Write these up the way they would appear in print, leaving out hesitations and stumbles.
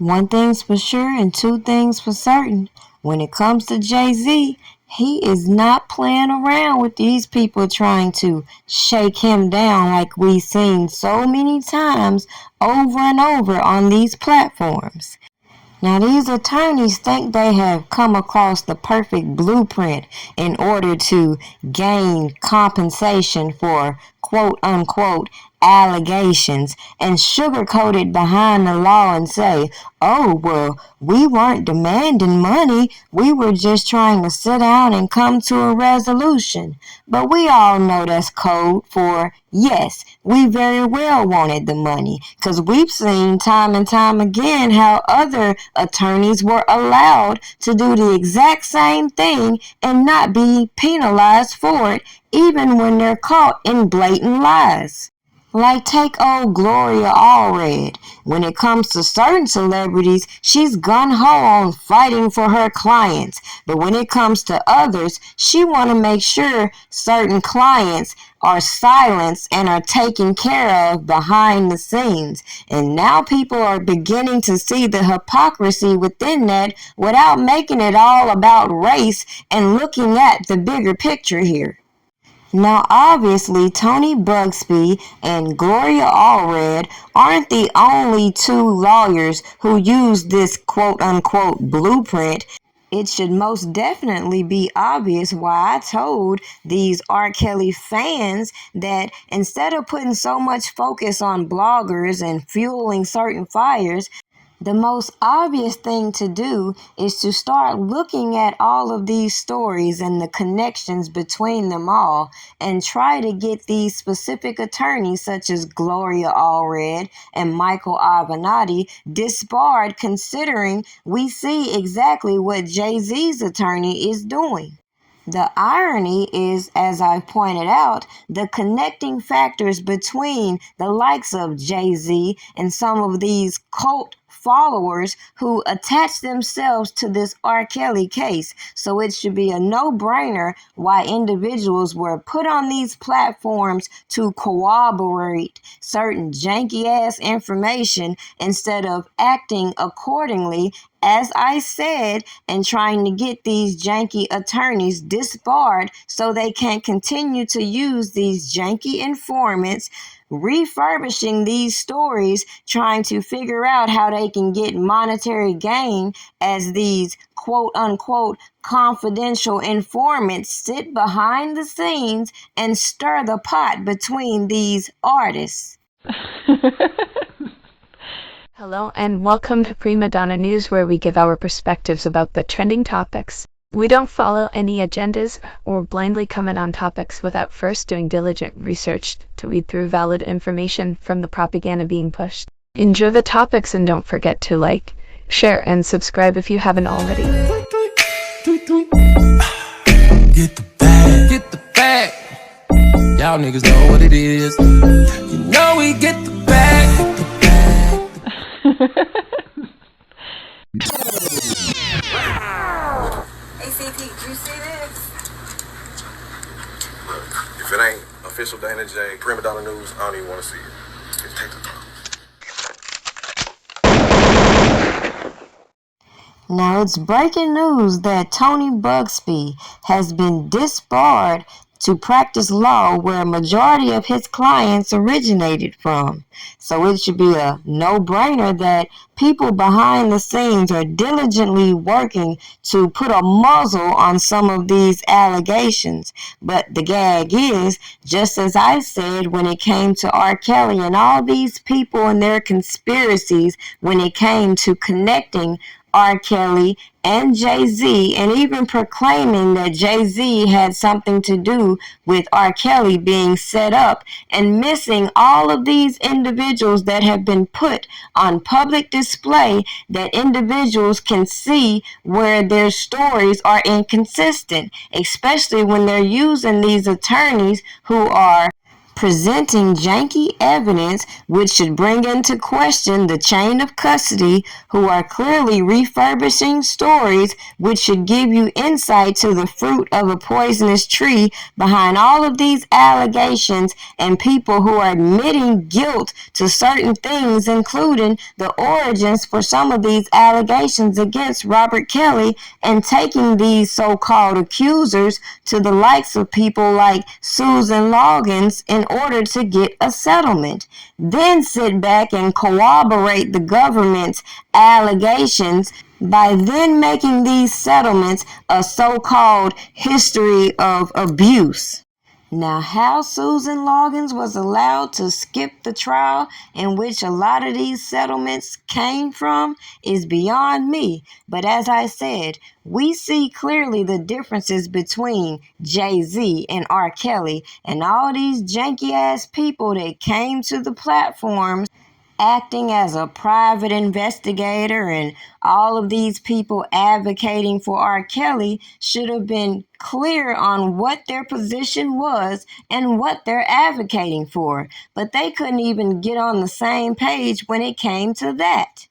One thing's for sure and two things for certain. When it comes to Jay-Z, he is not playing around with these people trying to shake him down like we've seen so many times over and over on these platforms. Now, these attorneys think they have come across the perfect blueprint in order to gain compensation for quote-unquote allegations and sugarcoat it behind the law and say, oh, well, we weren't demanding money. We were just trying to sit down and come to a resolution. But we all know that's code for, yes, we very well wanted the money, because we've seen time and time again how other attorneys were allowed to do the exact same thing and not be penalized for it, even when they're caught in blatant lies. Like take old Gloria Allred. When it comes to certain celebrities, she's gung-ho on fighting for her clients. But when it comes to others, she want to make sure certain clients are silenced and are taken care of behind the scenes. And now people are beginning to see the hypocrisy within that without making it all about race and looking at the bigger picture here. Now, obviously, Tony Buzbee and Gloria Allred aren't the only two lawyers who use this quote-unquote blueprint. It should most definitely be obvious why I told these R. Kelly fans that instead of putting so much focus on bloggers and fueling certain fires, the most obvious thing to do is to start looking at all of these stories and the connections between them all and try to get these specific attorneys such as Gloria Allred and Michael Avenatti disbarred, considering we see exactly what Jay-Z's attorney is doing. The irony is, as I pointed out, the connecting factors between the likes of Jay-Z and some of these cult followers who attach themselves to this R. Kelly case. So it should be a no-brainer why individuals were put on these platforms to corroborate certain janky-ass information instead of acting accordingly, as I said, and trying to get these janky attorneys disbarred so they can continue to use these janky informants, refurbishing these stories, trying to figure out how they can get monetary gain as these quote-unquote confidential informants sit behind the scenes and stir the pot between these artists. Hello and welcome to Prima Donna News, where we give our perspectives about the trending topics. We don't follow any agendas or blindly comment on topics without first doing diligent research to weed through valid information from the propaganda being pushed. Enjoy the topics and don't forget to like, share, and subscribe if you haven't already. Get the bag, get the bag. Y'all niggas know what it is. You know we get the bag, get the bag. ACT, did you see this? If it ain't official Dana J, Prima Donna News, I don't even want to see it. Just take the time. Now it's breaking news that Tony Buzbee has been disbarred to practice law where a majority of his clients originated from. So it should be a no-brainer that people behind the scenes are diligently working to put a muzzle on some of these allegations. But the gag is, just as I said when it came to R. Kelly and all these people and their conspiracies when it came to connecting R. Kelly and Jay-Z, and even proclaiming that Jay-Z had something to do with R. Kelly being set up, and missing all of these individuals that have been put on public display that individuals can see where their stories are inconsistent, especially when they're using these attorneys who are presenting janky evidence which should bring into question the chain of custody, who are clearly refurbishing stories which should give you insight to the fruit of a poisonous tree behind all of these allegations, and people who are admitting guilt to certain things, including the origins for some of these allegations against Robert Kelly, and taking these so-called accusers to the likes of people like Susan Logans in order to get a settlement. Then sit back and corroborate the government's allegations by then making these settlements a so-called history of abuse. Now, how Susan Logans was allowed to skip the trial in which a lot of these settlements came from is beyond me. But as I said, we see clearly the differences between Jay-Z and R. Kelly and all these janky-ass people that came to the platforms acting as a private investigator, and all of these people advocating for R. Kelly should have been clear on what their position was and what they're advocating for. But they couldn't even get on the same page when it came to that.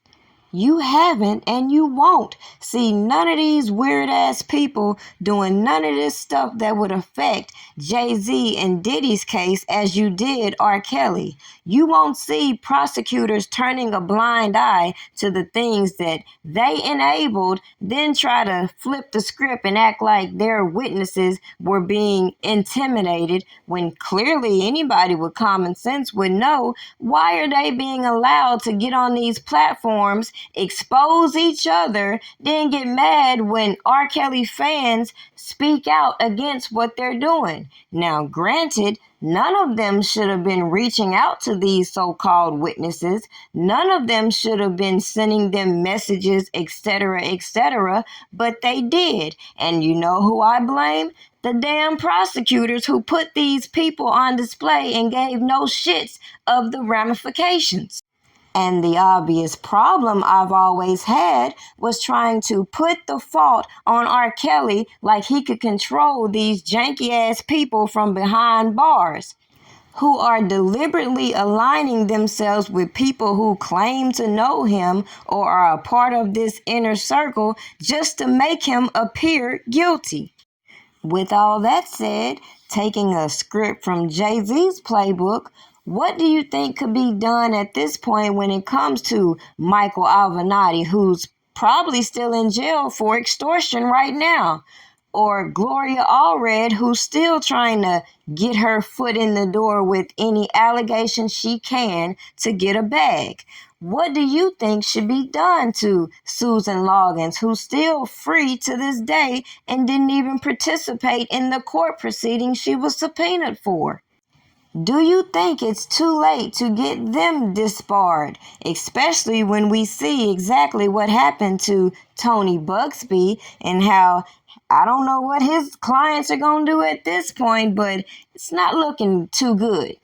You haven't and you won't see none of these weird-ass people doing none of this stuff that would affect Jay-Z and Diddy's case as you did R. Kelly. You won't see prosecutors turning a blind eye to the things that they enabled, then try to flip the script and act like their witnesses were being intimidated, when clearly anybody with common sense would know, why are they being allowed to get on these platforms, expose each other, then get mad when R. Kelly fans speak out against what they're doing? Now, granted, none of them should have been reaching out to these so-called witnesses. None of them should have been sending them messages, etc., but they did. And you know who I blame? The damn prosecutors who put these people on display and gave no shits of the ramifications. And the obvious problem I've always had was trying to put the fault on R. Kelly like he could control these janky-ass people from behind bars, who are deliberately aligning themselves with people who claim to know him or are a part of this inner circle just to make him appear guilty. With all that said, taking a script from Jay-Z's playbook, what do you think could be done at this point when it comes to Michael Avenatti, who's probably still in jail for extortion right now? Or Gloria Allred, who's still trying to get her foot in the door with any allegations she can to get a bag? What do you think should be done to Susan Logans, who's still free to this day and didn't even participate in the court proceedings she was subpoenaed for? Do you think it's too late to get them disbarred, especially when we see exactly what happened to Tony Buzbee and how I don't know what his clients are going to do at this point, but it's not looking too good.